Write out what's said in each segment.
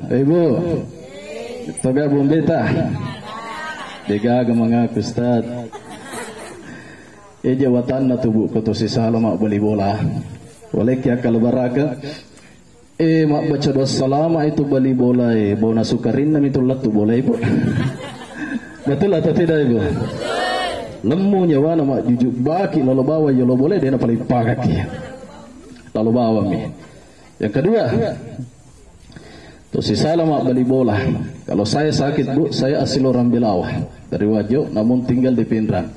Ibu, toga bumbeta. Digaga mga Ustad. Jawatan na tubuh ko to si salama bali bola. Walek ya kalbaraka. Mak baca doa salama itu bali bola bona sukarin na mitullat tu bola ibu. Betul atau tidak ibu? Lemu nyawa nama jujuk baki lalu bawa ya lo boleh dia paling pakat ya. Lalu bawa mi. Yang kedua, tuh si salama bali bola. Kalau saya sakit bu, saya asli orang Bilawah dari Wajo, namun tinggal di Pindrang.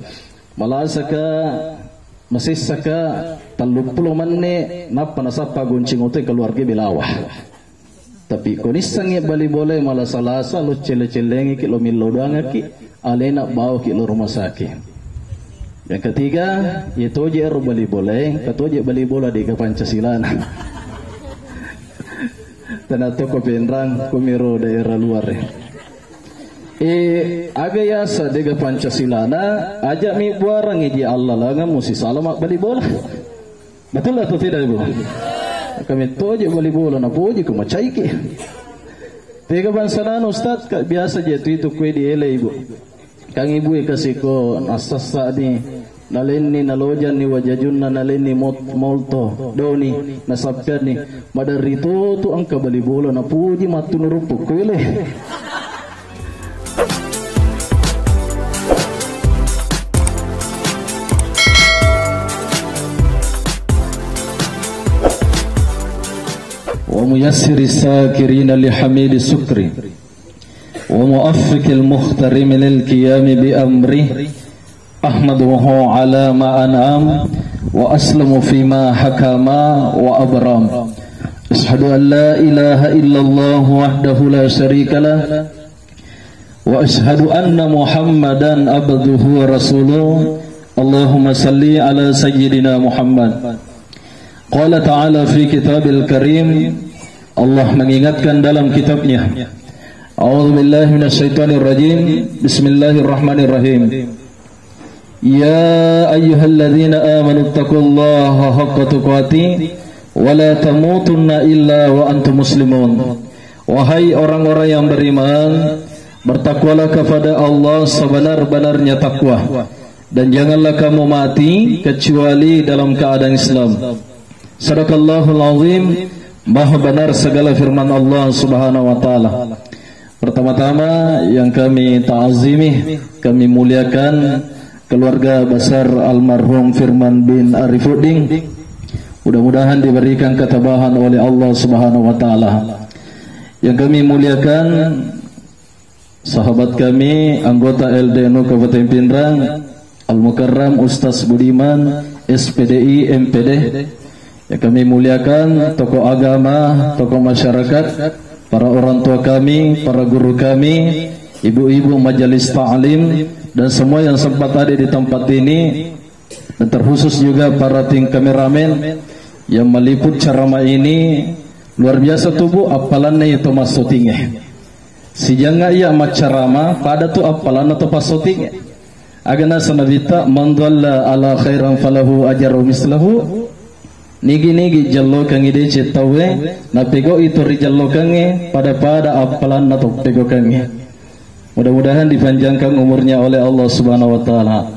Malah masih saka 30 menit napa nasapa gonceng ote keluarga Bilawah. Tapi konisang ya bali boleh malah salasa lo cele-celengi ki lo milodanga ki alena bawa ki lo rumah sakit. Yang ketiga, itu je bali boleh, katoje bali bola di Pancasila. Tanato ko Pindrang kumiro daerah luar. Agayasa dega Pancasila na ajak mi buarang iji Allah langa musi salamak bali bola. Betul atau tidak ibu? Kami toje bali bola na poji ko macaiki. Tega bansanan Ustaz biasa je itu kue di ele ibu. Kang ibu kasih ko nasasa ni naleni nalojan ni wajajunna naleni molto doni nasabkan ni madarito tu angka bali bola na puji matu nurupuk kuile. Wa muyassiri sakirina li hamidi sukri wa muaffiqil mukhtarim lil qiyam bi amri ahmaduhu ala ma an'am wa aslamu fima hakama wa abram. Ashhadu an la ilaha illallah wahdahu la syarika lah wa ashhadu anna Muhammadan abduhu wa rasuluh. Allahumma salli ala sayyidina Muhammad. Qala ta'ala fi kitabil karim, Allah mengingatkan dalam kitabnya, A'udzu billahi minasyaitonir rajim. Bismillahirrahmanirrahim. Ya ayyuhalladzina amanu taqullaha haqqa tuqatih wa la tamutunna illa wa antum muslimun. Wahai orang-orang yang beriman, bertakwalah kepada Allah sebenar-benarnya takwa dan janganlah kamu mati kecuali dalam keadaan Islam. Sadaqallahul azim. Maha benar segala firman Allah Subhanahu wa taala. Pertama-tama yang kami ta'azimi, kami muliakan keluarga besar almarhum Firman bin Arifuddin. Mudah-mudahan diberikan ketabahan oleh Allah Subhanahu wa taala. Yang kami muliakan sahabat kami anggota LDNU Kabupaten Pindrang, Al-Mukarram Ustaz Budiman SPDI MPD. Yang kami muliakan tokoh agama, tokoh masyarakat, para orang tua kami, para guru kami, ibu-ibu majelis ta'lim, dan semua yang sempat ada di tempat ini, dan terkhusus juga para tim kameramen yang meliput ceramah ini. Luar biasa tubuh apalannya itu maksudnya. Si jangan ia macarama pada tu apalan atau pasotingnya. Agana sanabita man dhalla ala khairan falahu ajru mislahu. Nigi jallo kang ide cetawe na pego itu rijallo kange pada apalan na tok pego kange. Mudah-mudahan dipanjangkan umurnya oleh Allah Subhanahu wa taala.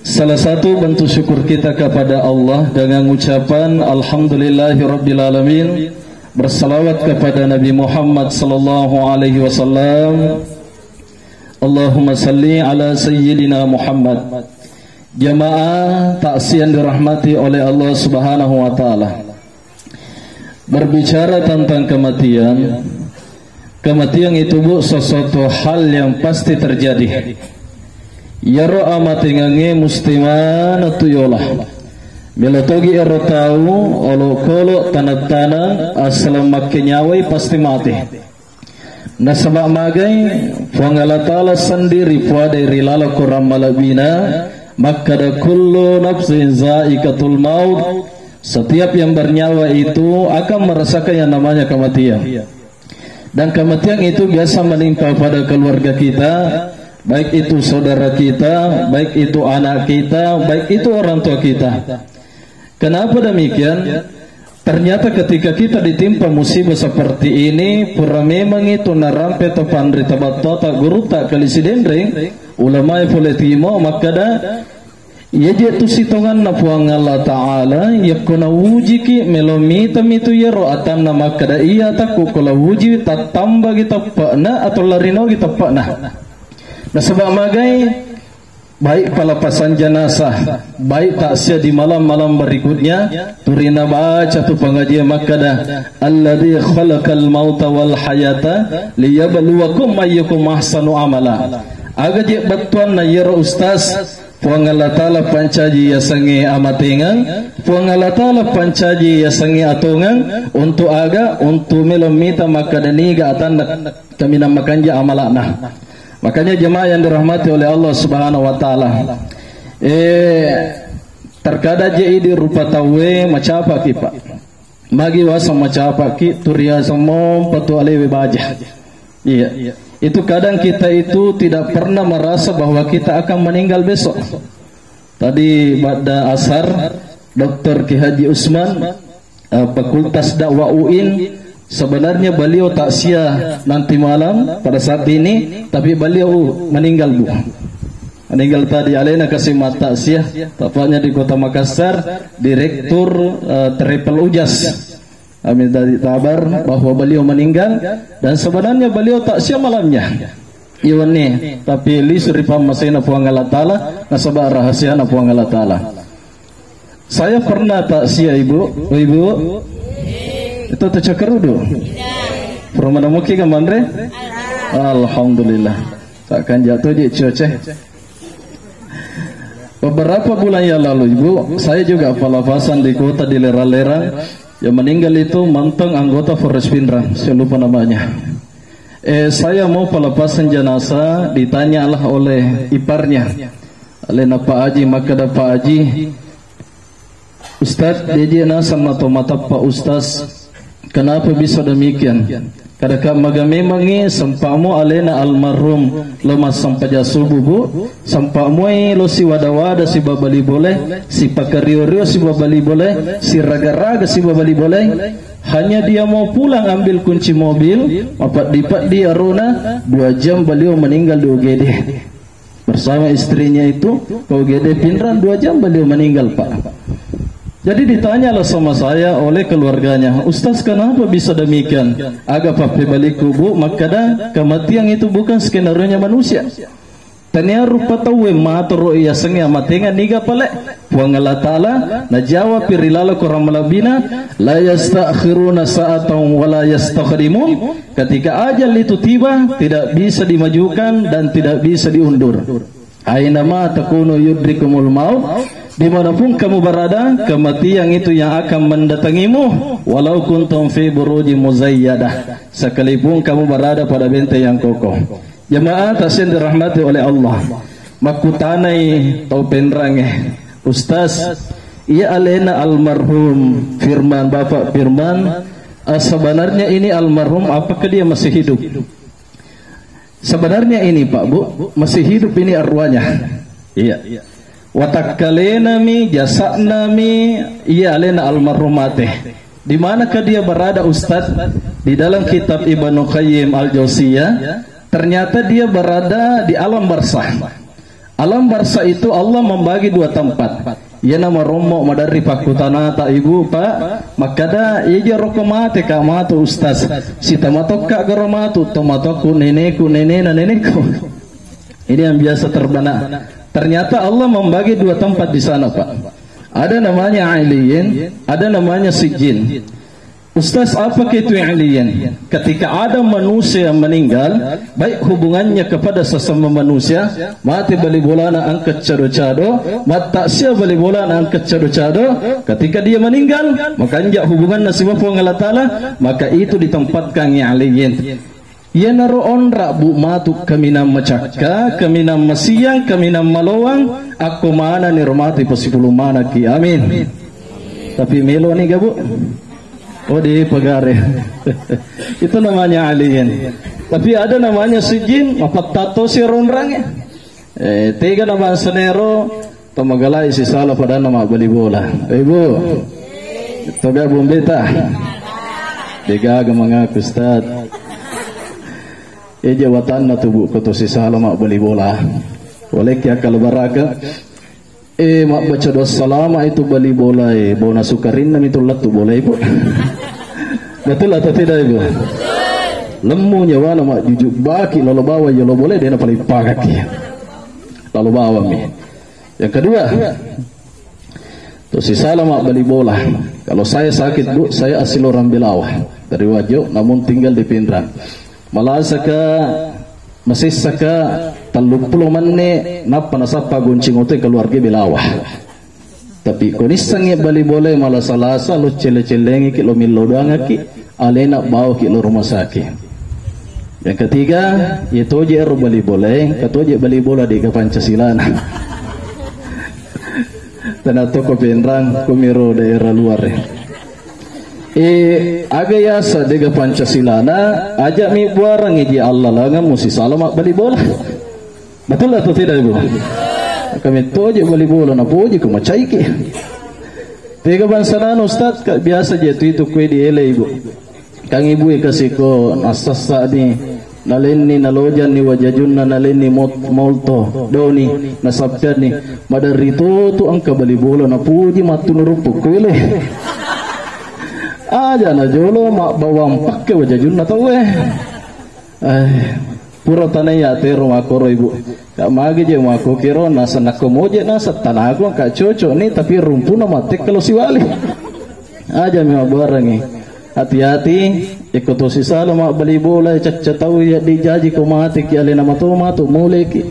Salah satu bentuk syukur kita kepada Allah dengan ucapan alhamdulillahirabbil alamin, bersalawat kepada Nabi Muhammad sallallahu alaihi wasallam. Allahumma salli ala sayyidina Muhammad. Jamaah taksian dirahmati oleh Allah Subhanahu wa taala. Berbicara tentang kematian, kematian itu bu sesuatu hal yang pasti terjadi. Yaro amatingange mustiman tuyolah. Melotogi ero tahu olo kolo tanah-tanah asal makenyawai pasti mati. Nasabak magai Allah Ta'ala sendiri pada rilala Quran malabina. Maka ada kullu nafsin zaikatul maut. Setiap yang bernyawa itu akan merasakan yang namanya kematian. Dan kematian itu biasa menimpa pada keluarga kita, baik itu saudara kita, baik itu anak kita, baik itu orang tua kita. Kenapa demikian? Ternyata ketika kita ditimpa musibah seperti ini, pura memang itu narampe to pandri tabato ta guru tak kalisi dendring ulama politimo makada ya tu sitongan na puang Allah Taala yakuna wujiki melomita mitu yero atanna makada iya taku kula wuji tatamba kita pakna atau larino kita pakna. Nah sebab magai baik pelepasan jenazah, baik takziah di malam-malam berikutnya, turina baca tu pengajian makada alladzi khalaqal mauta wal hayata liyabluwakum ayyukum ahsanu amala. Aga je batuan na yero ustaz puang Allah Ta'ala pancaji ya sangi amatingan, puang Allah Ta'ala pancaji ya sangi atungan untuk aga untuk melomita makada niga atan kami namakan ja amalana. Makanya jemaah yang dirahmati oleh Allah Subhanahu wa taala. Terkadang je di rupa tawe macapa ki Pak. Magi wasa macapa ki turia semom patu alewe baja. Iya. Itu kadang kita itu tidak pernah merasa bahwa kita akan meninggal besok. Tadi pada asar Dr. Ki Haji Usman Fakultas Dakwah UIN sebenarnya beliau takziah nanti malam pada saat ini, tapi beliau meninggal Bu. Meninggal tadi alena kasih mata takziah tepatnya di Kota Makassar, Direktur Triple Ujas. Amin dari kabar bahwa beliau meninggal dan sebenarnya beliau takziah malamnya. Iwan nih, tapi li suripam masina puang Allah Taala nasabah rahasia na puang Allah Taala. Saya pernah takziah Ibu. Itu tercakerudu. Permana muki kan Andre? Alhamdulillah. Takkan jatuh di cuaca. Beberapa bulan yang lalu Ibu, saya juga palafasan di kota di Lera-Lera. Yang meninggal itu mantan anggota Forest Pindrang, saya lupa namanya. Saya mau pelepasan jenazah, ditanyalah oleh iparnya, oleh Pak Haji, maka ada Pak Haji, Ustaz, dia jenazah mata Pak Ustaz. Kenapa bisa demikian? Kadang magamemangi sampamu alena almarhum lemas sampaja subuh Bu, sampamu lo si wada-wada si babali boleh, si pakario-rio si babali boleh, si raga-raga si babali boleh. Hanya dia mau pulang ambil kunci mobil, dipat di Aruna, 2 jam beliau meninggal di UGD. Bersama istrinya itu ke UGD Pindrang, 2 jam beliau meninggal Pak. Jadi ditanyalah sama saya oleh keluarganya, Ustaz kenapa bisa demikian? Agak pakai balik kubu, maka kematian itu bukan skenario manusia. Tanya rupa tahu matoro iya sengi amatengan niga pale. Puang Allah Taala na jawab pirilala korang malabina la yastakhiruna sa'atan wa la yastakhdimun. Ketika ajal itu tiba tidak bisa dimajukan dan tidak bisa diundur. Aina ma takunu yudrikumul maut. Dimanapun kamu berada, kematian itu yang akan mendatangimu. Walau kuntum fi buruji muzayyadah, sekalipun kamu berada pada benteng yang kokoh. Jemaah tasyin dirahmati oleh Allah. Makutanai tau penrange Ustaz, ia alena almarhum Firman, Bapak Firman. Sebenarnya ini almarhum, apakah dia masih hidup? Sebenarnya ini Pak Bu, masih hidup ini arwahnya. Iya. Watakkalenami jasaknami iya alena almarhumate. Di manakah dia berada Ustaz? Di dalam kitab Ibnu Qayyim Al-Jauziyah, ternyata dia berada di alam barzah. Alam barzah itu Allah membagi 2 tempat. Ya nama romo madari pakutanata Ibu Pak, makada iya rokomate kamatu Ustaz. Si tamatok kak garomatu tomatoku neneku nenena neneku. Ini yang biasa terbana. Ternyata Allah membagi 2 tempat di sana Pak. Ada namanya Aliyin, ada namanya Sijin. Ustaz, apa itu Aliyin? Ketika ada manusia yang meninggal, baik hubungannya kepada sesama manusia, mati bali bolana angkat cado-cado, mataksia bali bolana angkat cado-cado. Ketika dia meninggal, maka anjak hubungan nasibah Allah Ta'ala, maka itu ditempatkan Aliyin. Ya naro onra bu matu kami nama cakka, kami nama siang, kami nama malowang, aku mana ni romati posipulu mana ki, amin. Tapi melo nih gak Bu? Oh di pegare. Itu namanya Aliyin. Tapi ada namanya Sijin, apa tato si ronrangnya. Tiga nama senero, tomagalai si salah pada nama bali bola. Ibu. Toga bumbeta. Diga mengaku Ustaz. Jawatan na tubuh ko to si Sala mak beli bola. Boleh kya kalau baraka. Mak baca doa salama itu beli bola bona sukarin nam itu latu boleh ibu. Betul atau tidak ibu? Lemu nyawa mak jujuk baki lalu bawa ya lo boleh dia na paling pagaki. Lalu bawa mi. Yang kedua, to si Sala mak beli bola. Kalau saya sakit bu, saya asli orang Belawah dari Wajo, namun tinggal di Pindrang. Malah saka masih saka 30 menit napa nasapa goncing ote keluarga Belawah. Tapi konisang ya bali boleh malah salasa lo cele-celengi ki lo milodang ki alena bawa ki lo rumah sakit. Yang ketiga, itu je bali boleh, katoje bali bola di Pancasila. Tanah toko Pindrang kumiro daerah luar. Agayasa dega Pancasila na ajak mi buarang iji Allah langa musi salamak bali bola. Betul atau tidak ibu? Kami toje bali bola na poje ko macaiki. Tega bansanan Ustaz biasa je itu kue di ele ibu. Kang ibu kasih ko nasasa ni naleni nalojan ni wajajunna naleni molto doni nasabkan ni madarito tu angka bali bola na poje matunurupuk kuile. Aja na jolo mak bawang pakai wajah junna tahu pura tanaya tero makoro ibu kak magi je mako kiro nasa nakomoje nasa tanago kak cocok nih tapi rumpuna matek kalau siwali aja memang barangi hati-hati ikut sisa mak beli bola caca tahu ya dijaji ko mati ki ale nama to matu mulai ki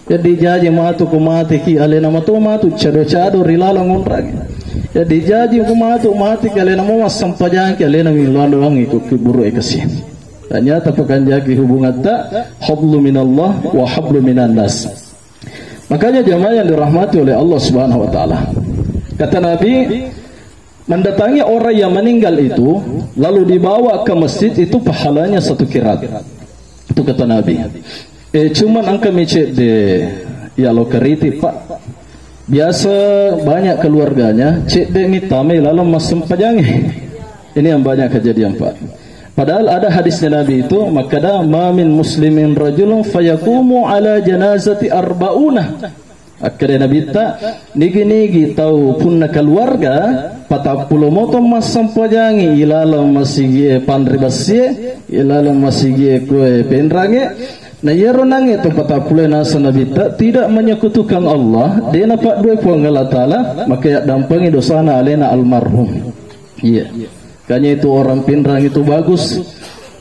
ya dijaji matu ko mati ki ale nama to matu cado-cado rilala ngunrang. Ya dijaji kumatu mati kalian mau sampajang kalian miluan doang ikut keburu ekasi. Ternyata pekan jaki hubungan tak hablu minallah wa hablu minan nas. Makanya jamaah yang dirahmati oleh Allah Subhanahu wa taala. Kata Nabi, mendatangi orang yang meninggal itu lalu dibawa ke masjid itu pahalanya 1 kirat. Itu kata Nabi. Cuman angka micet de ya lo keriti Pak. Biasa banyak keluarganya cek demi tamai lalu masem pajangi. Ini yang banyak kejadian Pak. Padahal ada hadisnya Nabi itu makada ma min muslimin rajulun fayaqumu ala janazati arba'una. Akhirnya Nabi tak nigi tahu punna keluarga 40 moto masem pajangi ilalam masih pandri basie ilalam masih kue penrange. Nah ya ronang itu patah pula nasa Nabi tidak menyekutukan Allah dia nampak dua puang Allah Ta'ala maka ya dampangi dosana alena almarhum iya kanya itu orang Pindrang itu bagus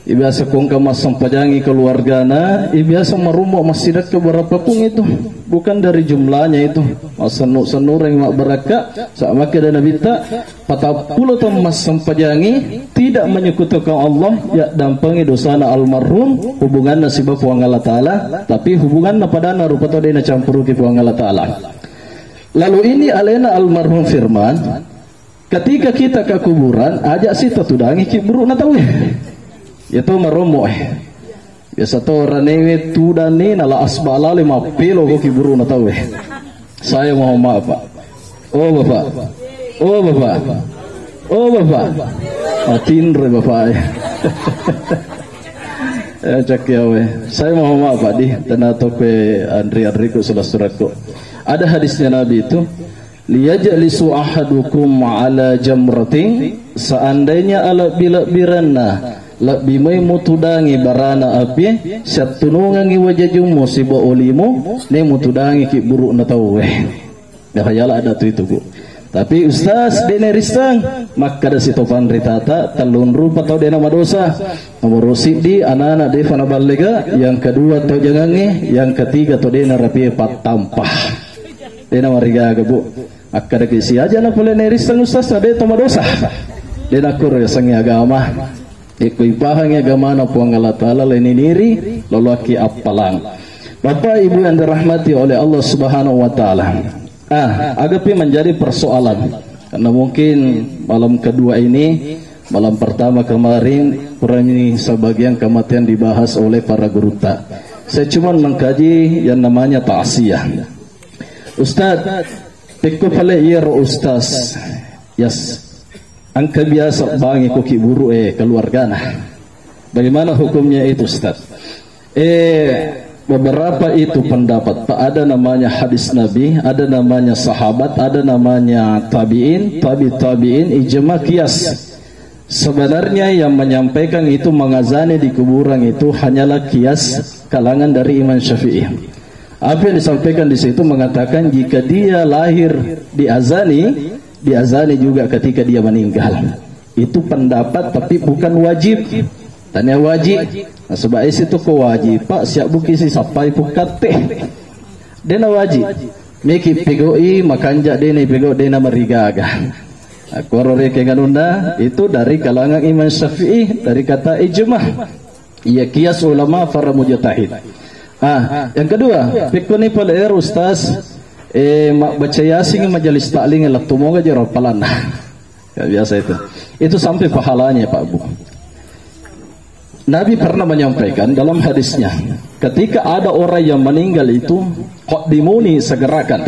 biasa kongka masam pajangi keluargana biasa merumah masjidat ke berapa pun itu bukan dari jumlahnya itu senur yang mak beraka sama ke dan Nabi tak patah pula tu masam pajangi tidak menyekutukan Allah ya dampangi dosana almarhum hubungan nasibah puang Allah Ta'ala tapi hubungan pada rupa tu dia campur ke puang Allah Ta'ala. Lalu ini alena almarhum firman ketika kita ke kuburan ajak sita tudangi kiburu na tahu itu meromo biasa to ranewe tudani nala asbala 5 pilo ko kiburu na tahu saya mau maaf Pak. Oh bapak tinre bapak cak ya saya mau maaf Pak di tanah toke Andri ko surat-suratku ada hadisnya Nabi itu liyajlisu ahadukum ala jamratin seandainya ala biranna lebih mai mutudangi barana api satunungangi wajajumu siba olimu ne mutudangi ki buruk na tahu dah hayala ada tu itu Bu tapi ustaz dene risang maka da situ pandritata talun rupa tau dena madosa nomor di anak-anak defana balega yang kedua tau jangangi yang ketiga tau dena rapi pat tampah dena mariga Bu maka da kisi aja na pole ne risang ustaz ade to madosa dena kur sangi agama ikui pahang agama na puang Allah Ta'ala lain niri lolaki apalang Bapak Ibu yang dirahmati oleh Allah Subhanahu wa Ta'ala agapi menjadi persoalan karena mungkin malam kedua ini malam pertama kemarin kurang ini sebagian kematian dibahas oleh para guru tak saya cuma mengkaji yang namanya ta'siyah Ustaz pikku pale iya Ustaz yes angka biasa bangi koki buru keluarga nah. Bagaimana hukumnya itu Ustaz? Beberapa itu pendapat Pak, ada namanya hadis Nabi, ada namanya sahabat, ada namanya tabi'in, tabi'in, ijma, qiyas. Sebenarnya yang menyampaikan itu mengazani di kuburan itu hanyalah qiyas kalangan dari Imam Syafi'i. Apa yang disampaikan di situ mengatakan jika dia lahir diazani juga ketika dia meninggal. Itu pendapat tapi bukan wajib. Tanya wajib. Nah, sebab itu ko wajib Pak siap buki si sampai pukate. Dena wajib. Miki pegoi makanja dena pego dena marigaga. Korore kenganunda itu dari kalangan Imam Syafi'i dari kata ijma'. Iya qiyas ulama para mujtahid. Yang kedua, pikuni pala Ustaz baca yasin majelis taklim laktu moga jero palana. Ya biasa itu. Itu sampai pahalanya Pak Bu. Nabi pernah menyampaikan dalam hadisnya, ketika ada orang yang meninggal itu qadimuni, segerakan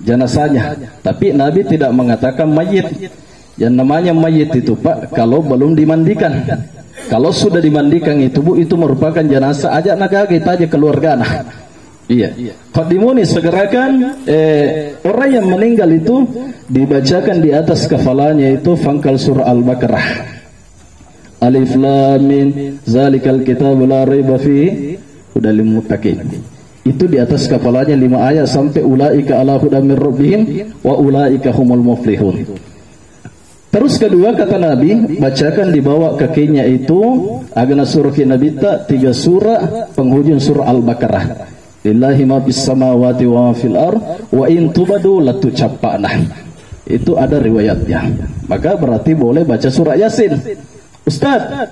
jenazahnya. Tapi Nabi tidak mengatakan mayit. Yang namanya mayit itu Pak kalau belum dimandikan. Kalau sudah dimandikan itu Bu, itu merupakan jenazah, ajak naga kita aja keluarga nah. Iya. Qadimuni, segerakan orang yang meninggal itu dibacakan di atas kepalanya itu pangkal surah Al-Baqarah. Alif Lam Mim zalikal kitabul la raiba fihi hudal lil muttaqin. Itu di atas kepalanya 5 ayat sampai ulaika ala hudam mir rabbihim wa ulaika humul muflihun. Terus kedua kata Nabi, bacakan di bawah kakinya itu agana surah Nabi 3 surah penghujung surah Al-Baqarah. Lillahi ma fis samawati wa fil ard wa in tubadu latucappana. Itu ada riwayatnya. Maka berarti boleh baca surah Yasin. Ustaz,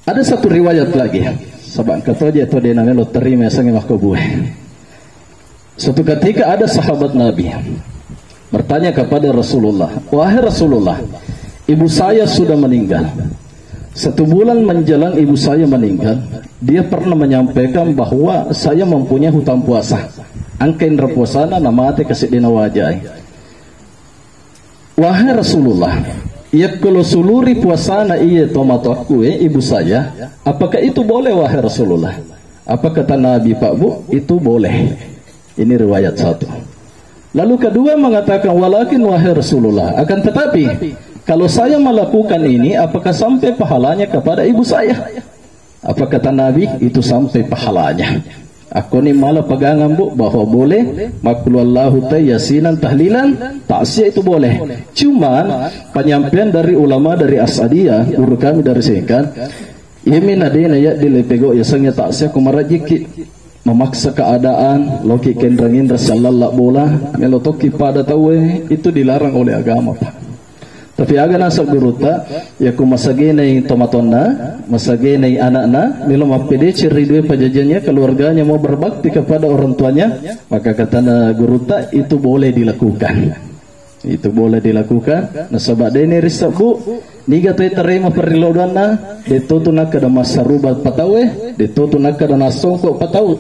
ada satu riwayat lagi. Sabang katoje itu dia namanya lo terima sange mahkubuh. Suatu ketika ada sahabat Nabi bertanya kepada Rasulullah, wahai Rasulullah, ibu saya sudah meninggal. 1 bulan menjelang ibu saya meninggal, dia pernah menyampaikan bahwa saya mempunyai hutang puasa. Angkain reposana nama ate kasih dina wajah. Wahai Rasulullah, ya kalau suluri puasana iya tomato aku ibu saya, apakah itu boleh wahai Rasulullah? Apa kata Nabi Pak Bu? Itu boleh. Ini riwayat satu. Lalu kedua mengatakan walakin wahai Rasulullah, akan tetapi kalau saya melakukan ini apakah sampai pahalanya kepada ibu saya? Apa kata Nabi? Itu sampai pahalanya. Aku ni malah pegangan Bu bahwa boleh makulullahu yasinan tahlilan ta'siyah itu boleh. Cuman penyampaian dari ulama dari Asadiyah guru kami dari Sekan yamin adina ya dilepego ya sangnya ta'siyah kumarajiki memaksa keadaan loki kendrangin rasallallah bola melotoki pada tahu itu dilarang oleh agama Pak. Tapi aga nasa guruta ya ku masagenay tomatonna, masagenay anakna, nilo mapede ciridwe pajajannya keluarganya mau berbakti kepada orang tuanya, maka kata na guruta itu boleh dilakukan. Itu boleh dilakukan. Nah sebab ini risab Bu, niga tay terima perilodanna, ditutu nak kada masarubat patawe, ditutu nak kada nasongko pataut.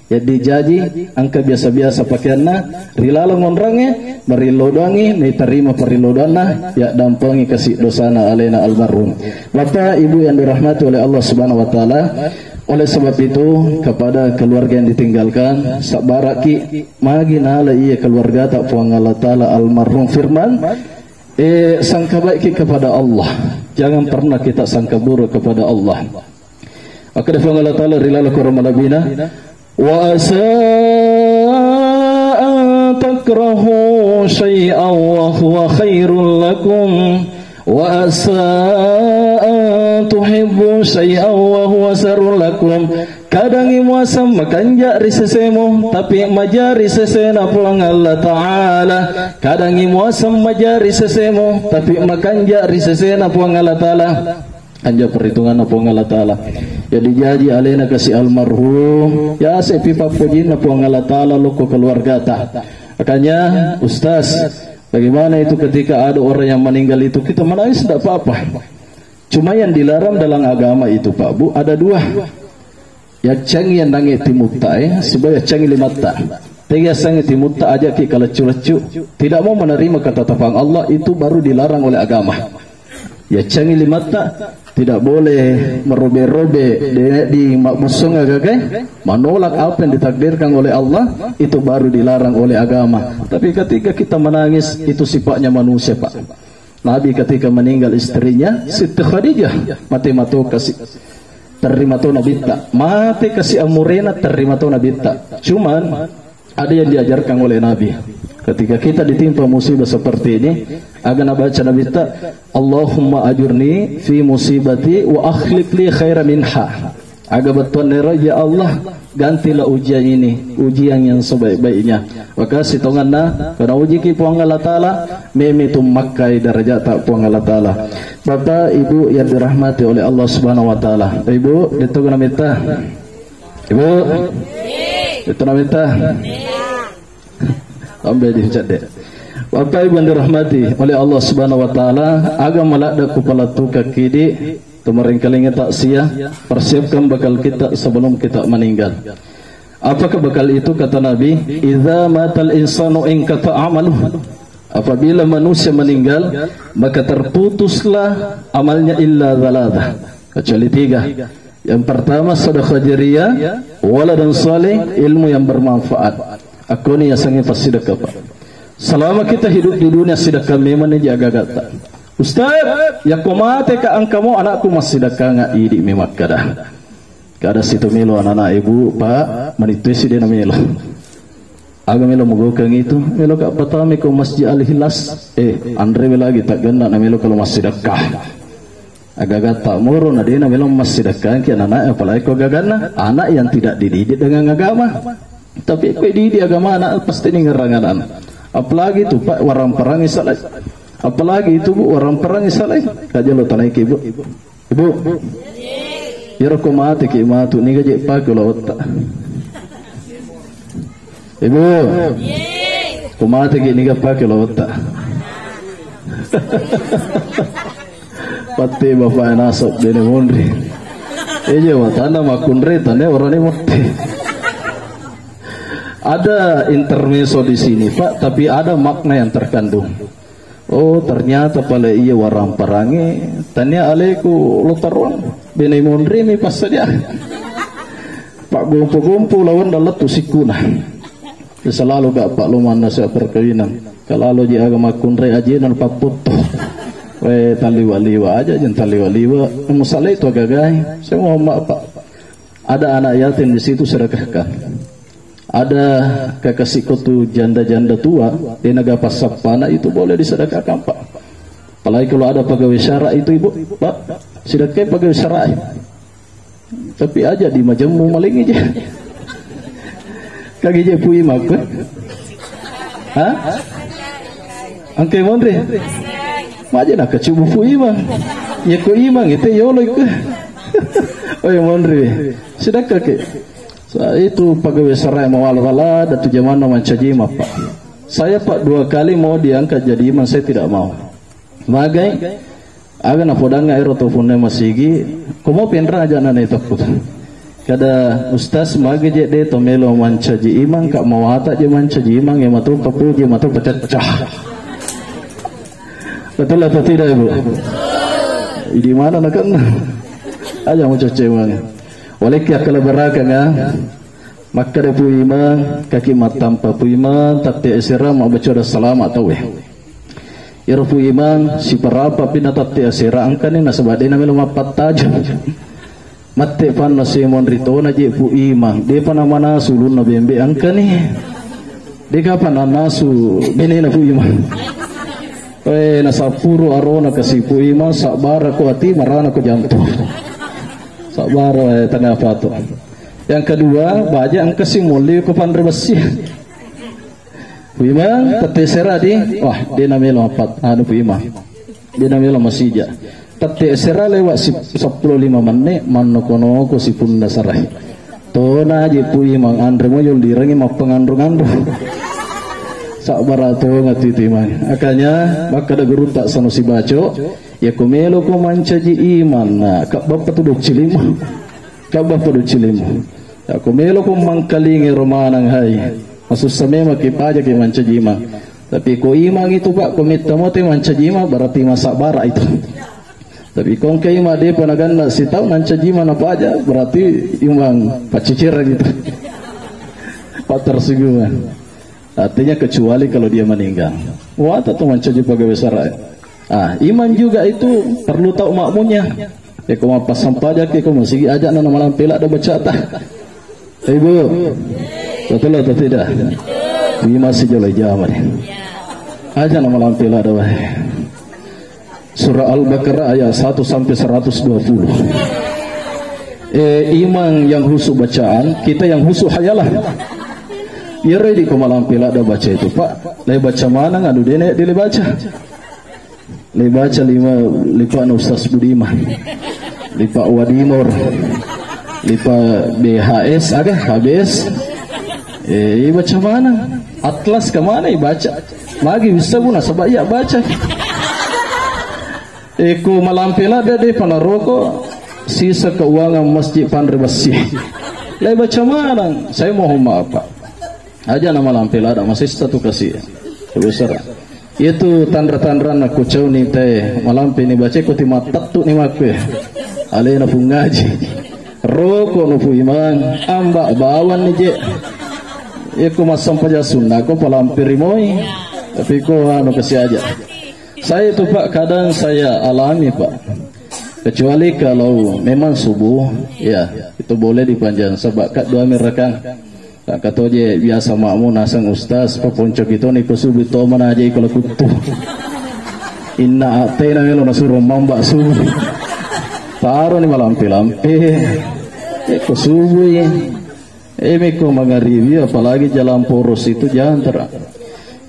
Ya dijaji angka biasa-biasa pakaianna rilalang onrange marilodangi ni terima perilodanna ya dampangi kasih dosana alena almarhum. Bapak Ibu yang dirahmati oleh Allah Subhanahu wa taala, oleh sebab itu kepada keluarga yang ditinggalkan sabaraki magina iya keluarga tak puang Allah taala almarhum firman sangka baik kepada Allah, jangan pernah kita sangka buruk kepada Allah. Maka firman Allah taala rilalang kuramalabina wa asa an takrahu syai'an wa huwa khairul lakum wa asa an tuhibbu syai'an wa huwa syarrul lakum. Kadang imuasam makanja risesemo tapi majari sesena pulang Allah Ta'ala. Kadang imuasam majari sesemo tapi makanja risesena pulang Allah Ta'ala. Anja perhitungan apa Allah Ta'ala ya dijaji alena kasih almarhum ya sepipa pujin apa Allah Ta'ala loko keluarga ta. Makanya Ustaz, bagaimana itu ketika ada orang yang meninggal itu kita menangis tidak apa-apa. Cuma yang dilarang dalam agama itu Pak Bu ada 2. Ya cangi yang nangis timukta sebab ya cangi limata. Tiga sangat timutta ajak ki kalecu-lecu, tidak mau menerima kata tafang Allah, itu baru dilarang oleh agama. Ya cangi limata, tidak boleh merobe-robe di musuh agak, menolak apa yang ditakdirkan oleh Allah, itu baru dilarang oleh agama. Tapi ketika kita menangis, itu sifatnya manusia, Pak. Nabi ketika meninggal istrinya Siti Khadijah mati-mati kasih terima tu nabita, mati kasih amurena terima tu nabita. Cuman ada yang diajarkan oleh Nabi. Ketika kita ditimpa musibah seperti ini, agar baca nabita, Allahumma ajurni fi musibati wa akhlif li khaira minha. Agar betul nera, ya Allah, gantilah ujian ini, ujian yang sebaik-baiknya. Maka sitonganna karena uji ki puang Allah Taala, meme tu makai darajat tak puang Allah Taala. Bapak Ibu yang dirahmati oleh Allah Subhanahu wa taala. Ibu, ditunggu namita. Ibu. Itu namita. Ambil dihujat dek. Bapak Ibu yang dirahmati oleh Allah Subhanahu wa taala, agama lada kepala tu kaki di kemarin kalinya tak sia, persiapkan bakal kita sebelum kita meninggal. Apakah bakal itu? Kata Nabi, idza matal insanu inqata amaluhu. Apabila manusia meninggal, maka terputuslah amalnya illa dzaladah, kecuali tiga. Yang pertama sedekah jariyah, waladun saleh, ilmu yang bermanfaat. Aku ni yang sangat sedekah, Pak. Selama kita hidup di dunia sedekah memang ni jaga gata. Ustaz, ya komate ka angkamu anakku masih sedekah nga idi memang kada. Kada situ melo anak-anak ibu, Pak, manitusi dia namelo. Aga melo mogokang itu, melo ka patami ko Masjid Al-Hilas. Andre lagi tak ganda na melo kalau masih sedekah. Agak tak moro na dia na melo masih sedekah ki anak apalagi ko gagana, anak yang tidak dididik dengan agama. Tapi kau di agama anak pasti ni ngerangan. Apalagi itu Pak warang perang isalai. Apalagi itu Bu warang perang isalai. Kaja lo tanai ke Ibu. Ibu. Yaro ko mati ke matu ni gaje Pak lo otta. Ibu. Ko mati ke ni ga Pak lo otta. Pati bapak nasab dene mondri. Eje watana makunre tane orang ni mati. Ada intermezzo di sini Pak, tapi ada makna yang terkandung. Oh ternyata pada iya warang perangi, tanya aleku lotaron, bene mondri mi pas saja. Pak gumpu-gumpu lawan dalat tu sikuna. Selalu gak Pak lumana saya perkawinan. Kalau ji agama kunre aja dan paputo. Taliwa-liwa aja jen taliwa-liwa. Masalah itu agak gay. Saya mau Pak. Ada anak yatim di situ sedekahkan. Ada kekasih tu janda-janda tua di negara Pasapana itu boleh disedekahkan Pak. Apalagi kalau ada pegawai syara itu Ibu, Pak, sedekah pegawai syara. Tapi aja di majamu maling aja. Kaki je pui mak. Hah? Angke mondre. Maja nak kecubu pui mah. Ya ko imang itu yolo itu. Oh ya mondre. Sedekah ke. Itu pegawai serai mawal-wala dan tu zaman mancaji Pak. Saya Pak 2 kali mau diangkat jadi imam, saya tidak mau. Magai aga na podanga ero to funne masigi, komo pendra aja na itu put. Kada ustaz magai je de to melo mancaji imam kak mawata je mancaji imam ya matu papu je matu pecah. Betul atau tidak Ibu? Di mana nak kan? Aja mau cecewang. Oleh kia kalau berakangnya maka ada puima kaki matam pa puima tapi esera mau baca selamat tahu ya puima si parapa pina tapi esera angkane nasabade na melo mapat tajam mate pan nasi monrito na je puima de panamana sulun na bembe angkane de kapan nasu bene na puima nasapuru arona kasi puima sabara ko ati marana ko jantung. Sabar tengah patu. Yang kedua, baca angka simuli ko pandre besi. Puima tetesera di, wah dia namelo 4, anu puima. Dia namelo masija. Tetesera lewat 15 menit manno kono ko si punda sarai. Tona je puima andre mo yul dirangi mau pengandung-andung. Sabar atu ngati timang. Akanya maka ada guru tak sanu si baco. Ya kumelo ko mancaji iman na kabab patudok cilimu kabab patudok cilimu ya kumelo ko mangkalingi romanang hai Maksud sama makipa aja ke mancajima. Tapi ko imang itu Pak, komit tamo te mancajima berarti masak bara itu. Tapi kong ke ima dia panagan na si tahu mancajima apa aja berarti imang pacicir gitu. Pak tersinggung. Artinya kecuali kalau dia meninggal. Wah, atau mancajima pegawai besar. Iman juga itu perlu tahu makmunya. Ya kau pas sampah aja ke kau masih ajak nana malam pelak dah baca tak. Ibu, betul atau tidak? Ini masih jauh jauh ni. Aja nama lampu lah dah. Surah Al-Baqarah ayat 1 sampai 120. Iman yang khusyuk bacaan, kita yang khusyuk hayalah. Ya ready kau malam pelak dah baca itu Pak. Lagi baca mana ngadu dia baca. Lagi baca lipa Ustaz Budiman, lipa Wadimor, lipa BHS ada habis. Baca mana? Atlas ke mana baca? Lagi bisa guna sebab ya baca. Eko malampela ada di panaroko sisa keuangan masjid Pandre Bersih. Lai baca mana? Saya mohon maaf Pak. Aja nama lampela ada masih satu kasih. Besar. Itu tanda-tanda nak kucau ni teh malampe ni baca ko timah tatu ni makwe. Ale na pungaji. Roko no pu imang amba bawan ni je. Eko masam paja sunnah ko palampiri moi. Tapi ko anu kasih aja. Saya itu Pak kadang saya alami Pak. Kecuali kalau memang subuh, ya itu boleh dipanjang. Sebab kat 2 mirakan. Kata je biasa makmu nasang ustaz peponcok itu ni kusubi to mana aja kalau kutu. Inna atena melo nasuruh mambak subuh. Paro ni malampi-lampi. Kusubi. Meko mangaribi apalagi jalan poros itu jangan terang.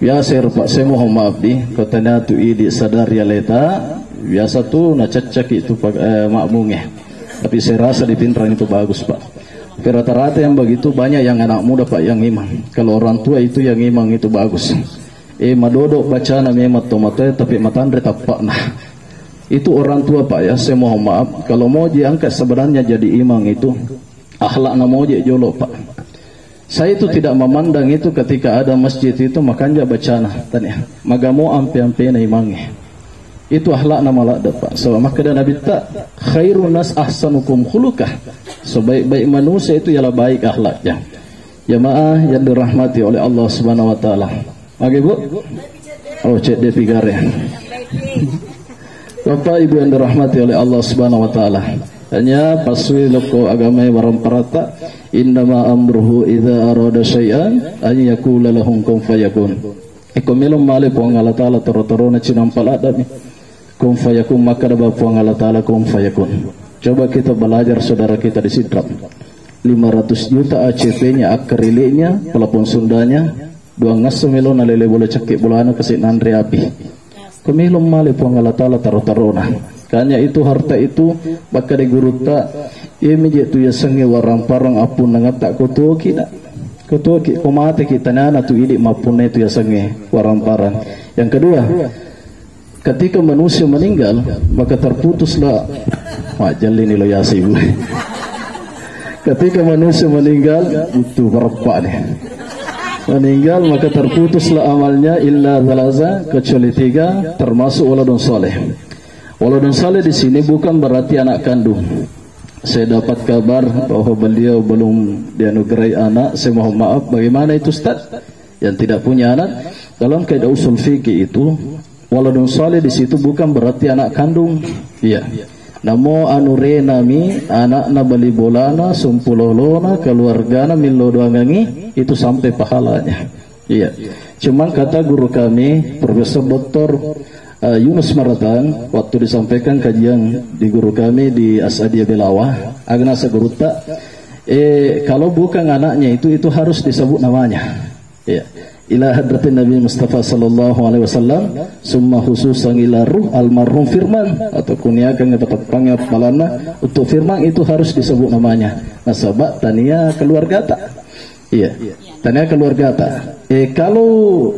Biasa Pak saya mohon maaf di kota natu idi sadar ya leta biasa tu na cacak itu makmungnya. Tapi saya rasa di Pinrang itu bagus Pak. Rata-rata yang begitu banyak yang anak muda Pak yang imam. Kalau orang tua itu yang imam itu bagus. Madodo baca namanya matomatnya tapi matandre tapak nah. Itu orang tua Pak ya saya mohon maaf. Kalau mau diangkat sebenarnya jadi imam itu akhlak mau je jolo Pak. Saya itu tidak memandang itu ketika ada masjid itu makanya bacana tanya magamu ampe-ampe na imangnya itu akhlak nama lak Pak. Sebab maka Nabi tak khairun nas ahsanukum khuluqah. Sebaik-baik manusia itu ialah baik akhlaknya. Jamaah yang dirahmati oleh Allah Subhanahu wa taala. Oke Bu? Oh cek dia pigare. Bapak Ibu yang dirahmati oleh Allah Subhanahu wa taala. Hanya paswi loko agama waram parata innama amruhu idza arada syai'an an yaqula lahum kun fayakun. Melum male puang Allah taala toro-toro na cinampal ada ni. Kun fayakun maka da puang Allah taala kun fayakun. Coba kita belajar saudara kita di Sidrap. 500 juta ACP-nya akarilenya pelapon Sundanya 2 ngaso melo na lele boleh cekik bulana kasih nandre api. Melum male puang Allah taala toro-toro na. Kanya itu harta itu baka de guru ta meje tu ya sange warang parang apun nangatak kotoki na kotoki komate kita nana tu idi mapun itu ya sange warang parang. Yang kedua, ketika manusia meninggal maka terputuslah majal ini lo yasibu. Ketika manusia meninggal itu berapa nih meninggal maka terputuslah amalnya illa zalaza kecuali 3 termasuk waladun saleh. Waladun saleh di sini bukan berarti anak kandung. Saya dapat kabar bahwa beliau belum dianugerahi anak. Saya mohon maaf. Bagaimana itu Ustaz? Yang tidak punya anak. Dalam kaidah usul fikih itu, waladun saleh di situ bukan berarti anak kandung. Iya. Namo anure nami anak na bali bolana sumpulolona keluargana millo doangangi itu sampai pahalanya. Iya. Cuman kata guru kami Profesor Dr. Yunus Maratan waktu disampaikan kajian di guru kami di Asadiyah Belawah Agnasa Guruta kalau bukan anaknya itu harus disebut namanya ya ila hadratin Nabi Mustafa sallallahu alaihi wasallam summa khususan ila ruh almarhum Firman atau kunyakan tetap panggil palana untuk Firman itu harus disebut namanya nasabak tania keluarga tak iya tania keluarga tak kalau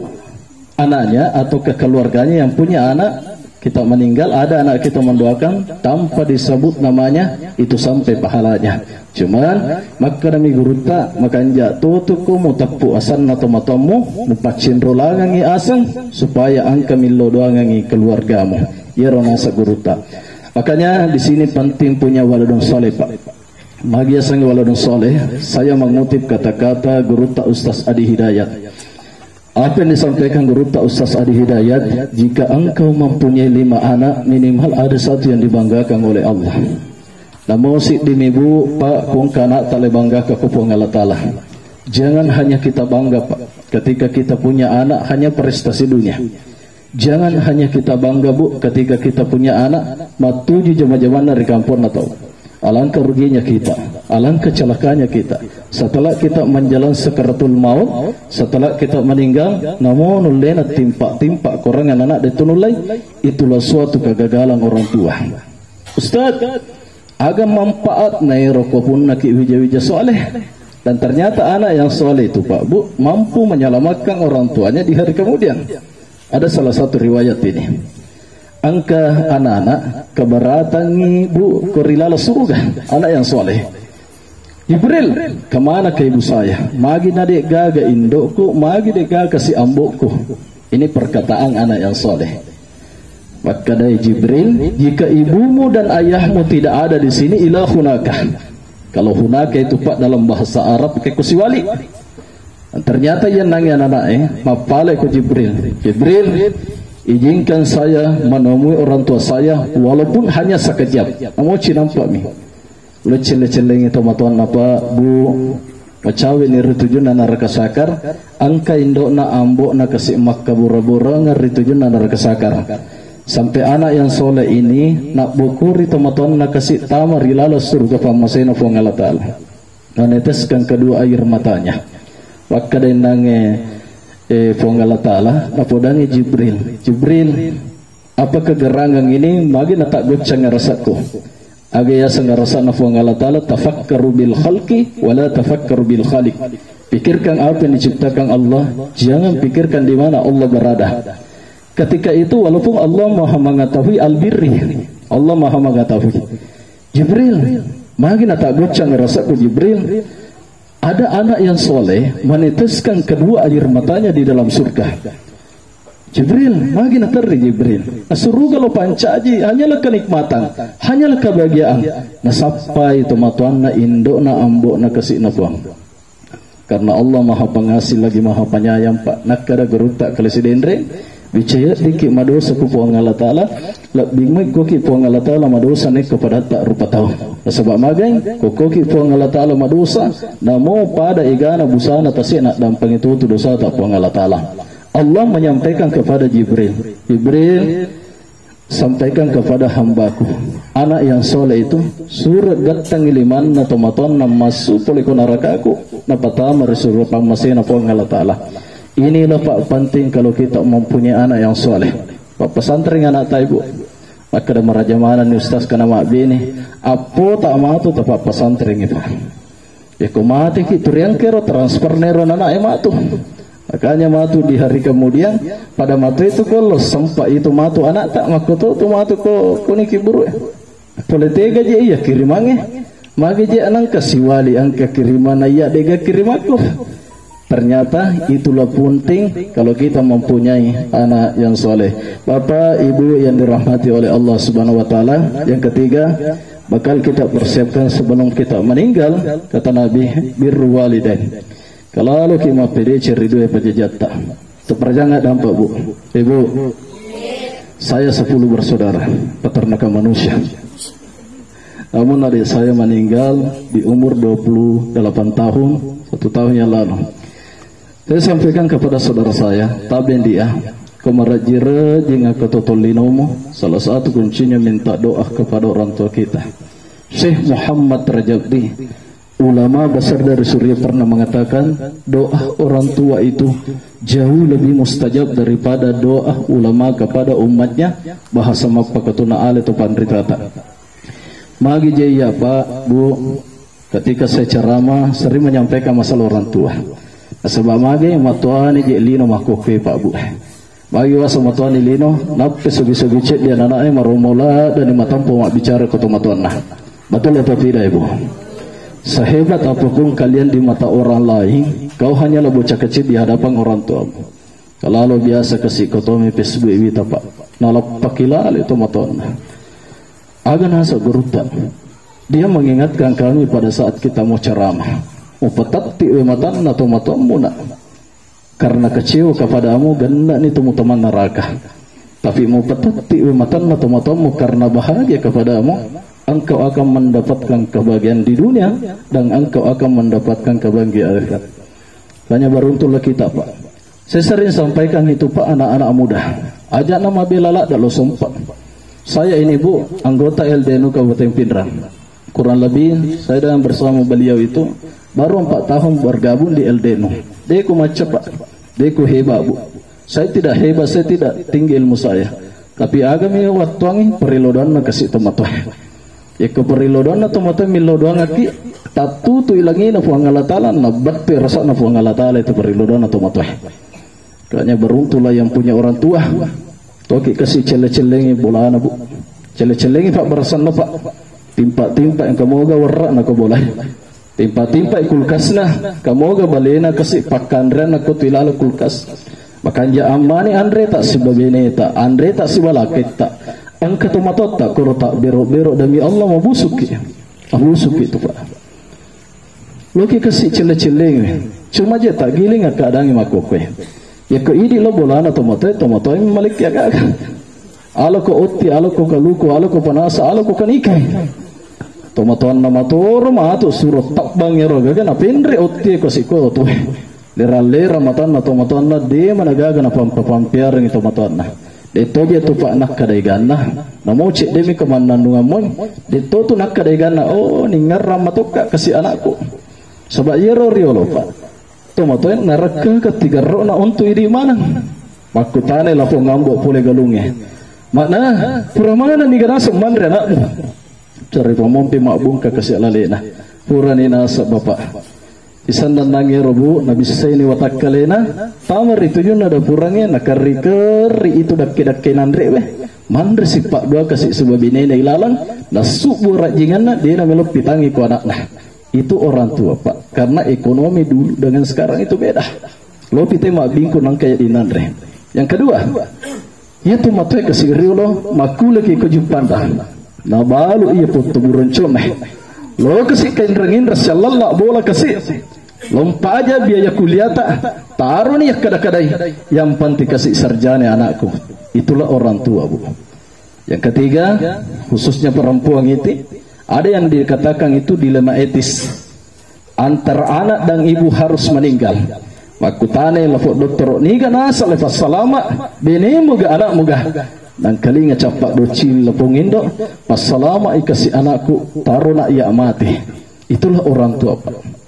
anaknya atau kekeluarganya yang punya anak kita meninggal, ada anak kita mendoakan tanpa disebut namanya, itu sampai pahalanya. Cuman maka demi guru tak makan jatuh tu ko mu tapu asan atau matamu mupacin rolangangi asang supaya angka milo doangangi keluargamu. Ya ronasa guru tak. Makanya di sini penting punya waladun soleh Pak. Bagi sang waladun soleh, saya mengutip kata-kata guru tak Ustaz Adi Hidayat. Apa yang disampaikan guru tak Ustaz Adi Hidayat, jika engkau mempunyai 5 anak, minimal ada 1 yang dibanggakan oleh Allah. Namun si dimibu Pak kung kanak tak bangga ke kupung Allah Ta'ala. Jangan hanya kita bangga Pak ketika kita punya anak hanya prestasi dunia. Jangan hanya kita bangga Bu ketika kita punya anak matuju jama-jamana dari kampung atau alangkah ruginya kita, alangkah celakanya kita setelah kita menjalan sakaratul maut, setelah kita meninggal, namun ulena timpak korangan anak ditunulai, itulah suatu kegagalan orang tua. Ustaz, agak manfaat nai rokok pun nak wija-wija soleh, dan ternyata anak yang soleh itu Pak Bu mampu menyelamatkan orang tuanya di hari kemudian. Ada salah satu riwayat ini. Angka anak-anak keberatan ibu korilala surga, anak yang soleh. Jibril, kemana ke ibu saya? Magi nadek gaga indokku, magi dek gaga si ambokku. Ini perkataan anak yang soleh. Maka dari Jibril, jika ibumu dan ayahmu tidak ada di sini, ila hunaka. Kalau hunaka itu Pak dalam bahasa Arab kayak kusiwali. Ternyata yang nangis anak mapalai ke Jibril. Jibril, izinkan saya menemui orang tua saya walaupun hanya sekejap. Namun nampak mi. Lecel-leceleng itu matuan apa Bu Pacawi ni ritujun na narakasakar angka indok na ambok na kasih makka bura-bura ngaritujun na narakasakar. Sampai anak yang soleh ini nak bukuri tomatuan na kasih tamar ilala surga pamasena po Allah Ta'ala. Naneteskan kedua air matanya. Waktu dia nange po Allah Ta'ala napodangi Jibril. Jibril, apa kegerangan ini magi na tak gocang ngarasaku. Agaya sangarasa na po Allah Ta'ala tafakkaru bil khalqi wala tafakkaru bil khaliq. Pikirkan apa yang diciptakan Allah, jangan pikirkan di mana Allah berada. Ketika itu walaupun Allah Maha mengetahui albirri, Allah Maha mengetahui. Jibril, magi na tak gocang ngarasaku Jibril. Ada anak yang soleh meneteskan kedua air matanya di dalam surga. Jibril, magi natari Jibril. Nasuruh kalau pancaji hanyalah kenikmatan, hanyalah kebahagiaan. Nasapai itu matuan na indok na ambok na kasih na buang. Karena Allah Maha Pengasih lagi Maha Penyayang Pak. Nakada gerutak kalisidendre. Bicara dikit madosa ku puang Allah Ta'ala, lebih baik koki puang Allah Ta'ala madosa nek kepada tak rupa tahu. Sebab magang koki puang Allah Ta'ala madosa, namo pada igana busana tasina dampang itu dosa tak puang Allah Ta'ala. Allah menyampaikan kepada Jibril, Jibril sampaikan kepada hambaku, anak yang soleh itu surat gatang iliman na tomaton na masuk poliko narakaku na patama resuruh pamasena puang Allah Ta'ala. Inilah Pak penting kalau kita mempunyai anak yang soleh. Pak pesantren anak tahu, maka ada merajamanan ni ustaz kena mak bini. Apa tak matu tak pesantren itu. Ya kumati kita yang kero transfer nero anak matu. Makanya matu di hari kemudian pada matu itu kalau sempat itu matu anak tak makuto tu matu ko kuniki buru. Politika je iya kirimange. Magi je anang kasiwali angka kiriman iya dega kirim aku. Ternyata itulah penting kalau kita mempunyai anak yang soleh. Bapak, Ibu yang dirahmati oleh Allah Subhanahu Wa Taala. Yang ketiga, bakal kita persiapkan sebelum kita meninggal. Kata Nabi, birru walidain. Kalau kita mau pede ceridu apa jejata. Terperjangan dampak Bu. Ibu, saya 10 bersaudara, peternakan manusia. Namun adik saya meninggal di umur 28 tahun, 1 tahun yang lalu. Saya sampaikan kepada saudara saya, taben dia, kemarajira jika ketotolinomo, salah satu kuncinya minta doa kepada orang tua kita. Syekh Muhammad Rajabdi, ulama besar dari Suriah pernah mengatakan, doa orang tua itu jauh lebih mustajab daripada doa ulama kepada umatnya, bahasa mapakatuna ale atau pandritata. Magi jaya Pak, Bu, ketika saya ceramah sering menyampaikan masalah orang tua. Sebab magi matuan je lino makoke Pak Bu. Bagi wasa matuan ilino, nape sugi-sugi cek dia anaknya marumula dan matampo mak bicara ke matuan nah. Betul atau tidak ibu? Sehebat apapun kalian di mata orang lain, kau hanyalah bocah kecil di hadapan orang tuamu. Kalau lo biasa kasih kotomi Facebook ini tapak, nalap pakilal itu matuan nah. Agan hasa guruta. Dia mengingatkan kami pada saat kita mau ceramah. Mau petati matan atau matuan muna. Karena kecewa kepadamu ganda ni temu teman neraka. Tapi mau petati matan atau matamu karena bahagia kepadamu, engkau akan mendapatkan kebahagiaan di dunia dan engkau akan mendapatkan kebahagiaan akhirat. Banyak beruntunglah kita Pak. Saya sering sampaikan itu Pak anak-anak muda. Ajak nama belalak dak lo sumpah. Saya ini Bu anggota LDNU Kabupaten Pindrang. Kurang lebih saya dengan bersama beliau itu baru 4 tahun bergabung di LDNU. Deku macam Pak, deku hebat Bu. Saya tidak hebat, saya tidak tinggi ilmu saya. Tapi agama waktu perilodan na kasih tomato. Ya ke perilodan na tomato milodan aki tatu tu ilangi na fuang alatala na batte rasa na fuang alatala itu perilodan na tomato. Kayaknya beruntunglah yang punya orang tua. Toki kasih cele-celengi bola na Bu. Cele-celengi Pak berasan na Pak. Timpa-timpa yang kamu ga warra na ko bola. Timpa-timpa kulkasna kamoga balena kasi pakandran ako tilala kulkas makanja amani Andre tak sibabineta Andre tak sibalakit tak ang katumatot tak kuro tak biro-biro demi Allah mabusuk itu Pak loki kasi cile-ciling cuma aja tak giling ak keadaan makope ya ko idi lo bolana tomato malik ya kak alo ko otti alo ko kaluko alo ko panasa alo ko kanikai tomatuan nama toro matu suruh takbang ero gaga na pinre otti ko siko to lera matan na tomatuan na de managaga na pampampiar ng tomatuan na dito je to pa nakadaigan na namo cek demi kemanandungan mo dito to nakadaigan na oh ningar ramatoka kasi anak ko sabay ero riolo pa tomatuan naraka ketiga ro na untu idi manang makutane la po ngambo pule galunge mana puramana ni ganasa manre na cari pamompi makbung ka kasi alalena purani nasa Bapak isan dan nangero Bu nabi saya ini watakkalena tamar itu yun ada purangnya nakari-kari itu dakke-dakke nandre weh mandre si Pak dua kasih sebab ini ilalang nasuk rajingan na dia na melok pitangi ku anak nah itu orang tua Pak karena ekonomi dulu dengan sekarang itu beda lo pite mak bingku nang kayak di nandre yang kedua ya tu matoy kasih riolo makule ki ko jumpanda na balu iya po tuburan cumeh lo kasih kain rengin rasyallallah bola kasih lompa aja biaya kuliah taruh nih kadang-kadang yang penting kasih sarjana anakku itulah orang tua Bu. Yang ketiga khususnya perempuan itu ada yang dikatakan itu dilema etis antara anak dan ibu harus meninggal makutane lafo dokter niga nasa lepas salama bini muga anak muga dan kali ngecapak docil lepung indo pas selama ikasih anakku taruh nak ia mati itulah orang tua Pak.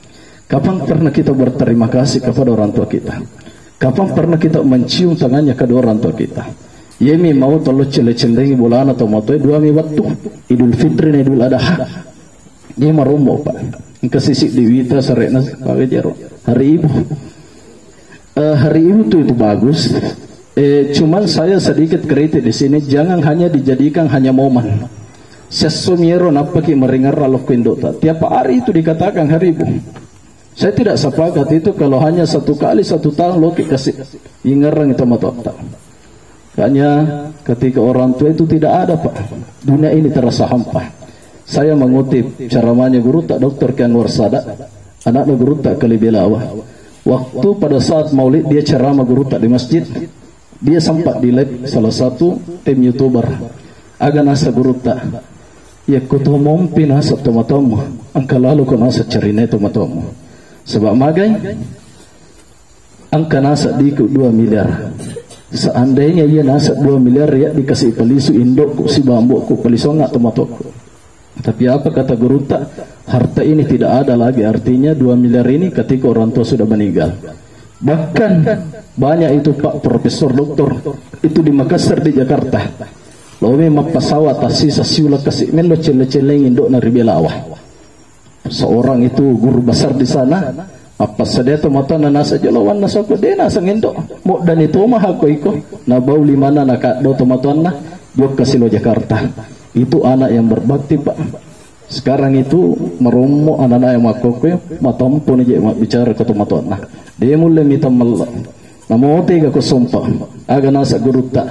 Kapan pernah kita berterima kasih kepada orang tua kita? Kapan pernah kita mencium tangannya kedua orang tua kita? Yemi mau tolo cele-celengi bulan atau motoy dua mi waktu Idul Fitri dan Idul Adha dia marombo Pak kesisik di wita serena pakai jaro hari ibu itu bagus. Cuman saya sedikit kritik di sini jangan hanya dijadikan hanya momen. Sesumiero napaki meringar raloh kendota. Tiap hari itu dikatakan hari ibu. Saya tidak sepakat itu kalau hanya satu kali satu tahun lo kasih ingarang itu mata. Hanya ketika orang tua itu tidak ada Pak. Dunia ini terasa hampa. Saya mengutip ceramahnya guru tak Dr. Kanwar Sadat, anaknya guru tak Kalibelawa. Waktu pada saat Maulid dia ceramah guru tak di masjid. Dia sempat di live salah satu tim YouTuber aga nasa guruta ya kutu mompi nasa tomatomo angka lalu ko nasa carine tomatomo sebab magai angka nasa diku 2 miliar seandainya ia nasa 2 miliar ya dikasih pelisu indok si bambu ku pelisonga tomatoko tapi apa kata guruta harta ini tidak ada lagi artinya 2 miliar ini ketika orang tua sudah meninggal. Bahkan banyak itu Pak Profesor Doktor itu di Makassar di Jakarta. Lo memang pesawat sisa siula kasih melo cele-celeng indok nari belawah. Seorang itu guru besar di sana apa sadia to matan na nasa jalawan na sa kodena sa ngindo mo dan itu mah ako iko na bauli mana na ka do to matan na buat ke Silo Jakarta. Itu anak yang berbakti Pak. Sekarang itu meromo anak-anak yang makokwe matampo ni je bicara ke to matan na dia mulai minta mal namote ka ko sumpah aga nasa guruta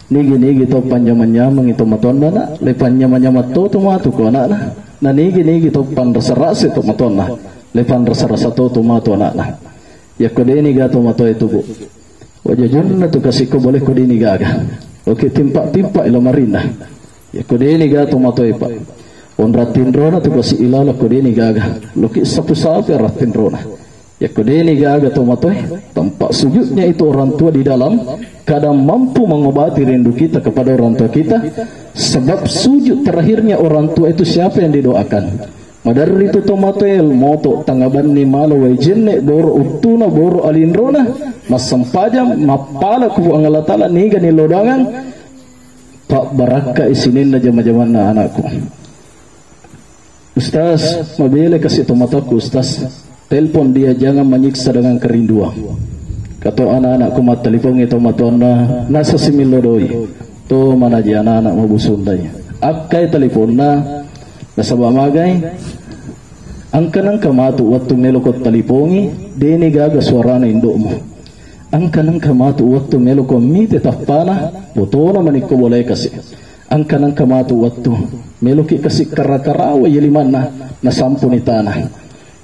nigi to panjamanya itu matan na le panjamanya to matu ko anak na nigi to panrasa to matan na lepan rasa-rasa to mato anak ya kodeni ga to mato itu bu wajajun tu kasih ko boleh kodeni gaga oke timpa ilo marina ya kodeni ga to mato ipa on ratin rona tu kasih ilala kodeni gaga loki sapu-sapu ratin rona ya kodeni gaga to mato tempat sujudnya itu orang tua di dalam kadang mampu mengobati rindu kita kepada orang tua kita sebab sujud terakhirnya orang tua itu siapa yang didoakan. Madar itu tomatel moto tangaban ni malo wajenne boro utuna boro alinrona masampajam mapala ku angala tala ni gani lodangan pak baraka isinin na jama-jaman na anakku. Ustaz mabele kasih tomataku Ustaz telepon dia jangan menyiksa dengan kerinduan kata anak-anakku mat telepon itu matona nasa similodoi to mana ji anak-anak mabusundai akai telefonna nasaba magay angkanang kamatu waktu melokot talipongi deni gaga suarana indo mo angkanang kamatu waktu melokot mite tapana botona maniko boleh kasih angkanang kamatu waktu meloki kasih karakarawa yelimana na sampuni tanah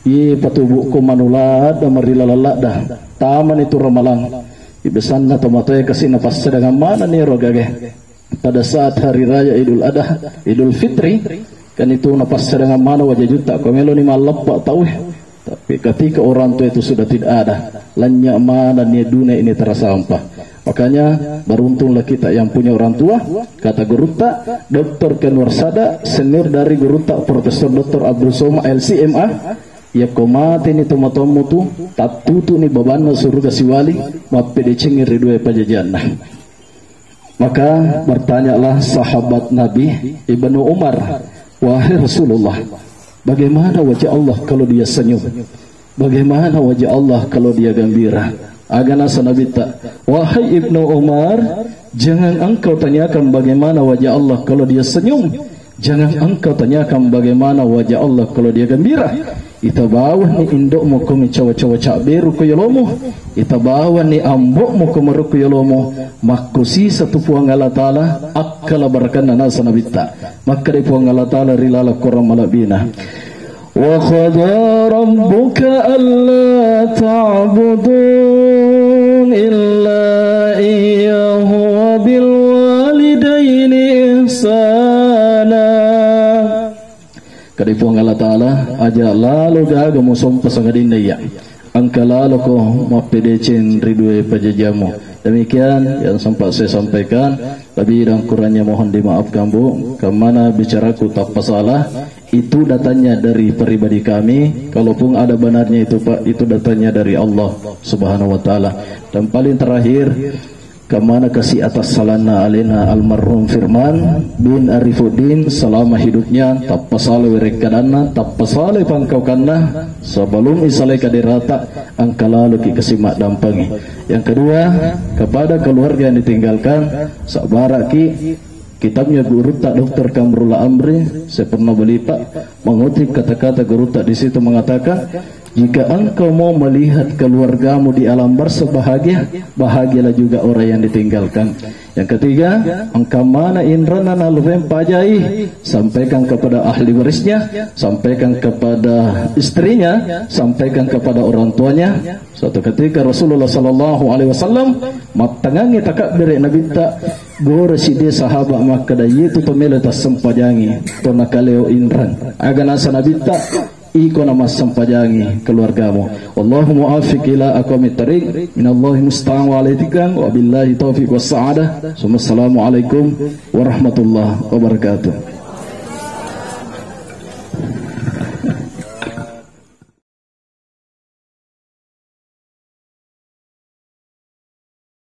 ye patubu ko manulad marilalada taman itu ramalang ibesan na tomatoy kasih napasa dengan mana ni rogage pada saat hari raya Idul Fitri kan itu napas dengan mana wajah juta komelo ni malappa tahu tapi ketika orang tua itu sudah tidak ada lanya mana ni dunia ini terasa hampa makanya beruntunglah kita yang punya orang tua kata Guruta Dr. Kenwar Sada senior dari Guruta Profesor Dr. Abdul Soma LCMA ya komate ni tomato tu tatutu ni baban surga siwali mapede cengir ridue pajajanna maka bertanyalah sahabat Nabi Ibnu Umar wahai Rasulullah, bagaimana wajah Allah kalau dia senyum? Bagaimana wajah Allah kalau dia gembira? Agana sanabita, wahai Ibnu Umar, jangan engkau tanyakan bagaimana wajah Allah kalau dia senyum. Jangan engkau tanyakan bagaimana wajah Allah kalau dia gembira. Ita bawa ni indok mo kumi cawa-cawa caberu ko yolomo. Ita bawa ni ambok mo kumaru ko yolomo. Makusi satu puang Allah Ta'ala akkala barakan na nasa nabita. Maka di puang Allah Ta'ala rilala koram malabina. Wa khada rabbuka alla ta'budun illa iyyahu wa bil walidaini ihsana. Kadipuang Allah Ta'ala aja lalu gaga musom pasangadin ya angka lalu ko mapedecen ridue pajajamu. Demikian yang sempat saya sampaikan, lebih dan kurangnya mohon dimaafkan Bu. Kemana bicaraku tak salah, itu datanya dari pribadi kami. Kalaupun ada benarnya itu Pak, itu datanya dari Allah Subhanahu Wa Taala. Dan paling terakhir, kemana kasih atas salana alena almarhum Firman bin Arifuddin selama hidupnya tak pasal werekadana tak pasal pangkaukanna sebelum isalai kaderata angka lalu ki kesimak dampangi. Yang kedua, kepada keluarga yang ditinggalkan sabaraki kitabnya Guruta Dr. Kamrullah Amri saya pernah beli Pak mengutip kata-kata Guruta di situ mengatakan, jika engkau mau melihat keluargamu di alam bersebahagia, bahagialah juga orang yang ditinggalkan. Yang ketiga, engkau mana indrana naluvem pajai, sampaikan kepada ahli warisnya, sampaikan kepada istrinya, sampaikan kepada orang tuanya. Suatu ketika Rasulullah sallallahu alaihi wasallam matangangi takabir Nabi tak gore si dia sahabat maka dayi itu pemela tas sempajangi tona kaleo indran agana Nabi tak iko nama sempajangi keluargamu. Wallahu muwaffiq ila aqwamit thariq minallahi musta'an wa alaikum wa billahi taufiq was sa'adah. Assalamualaikum warahmatullahi wabarakatuh.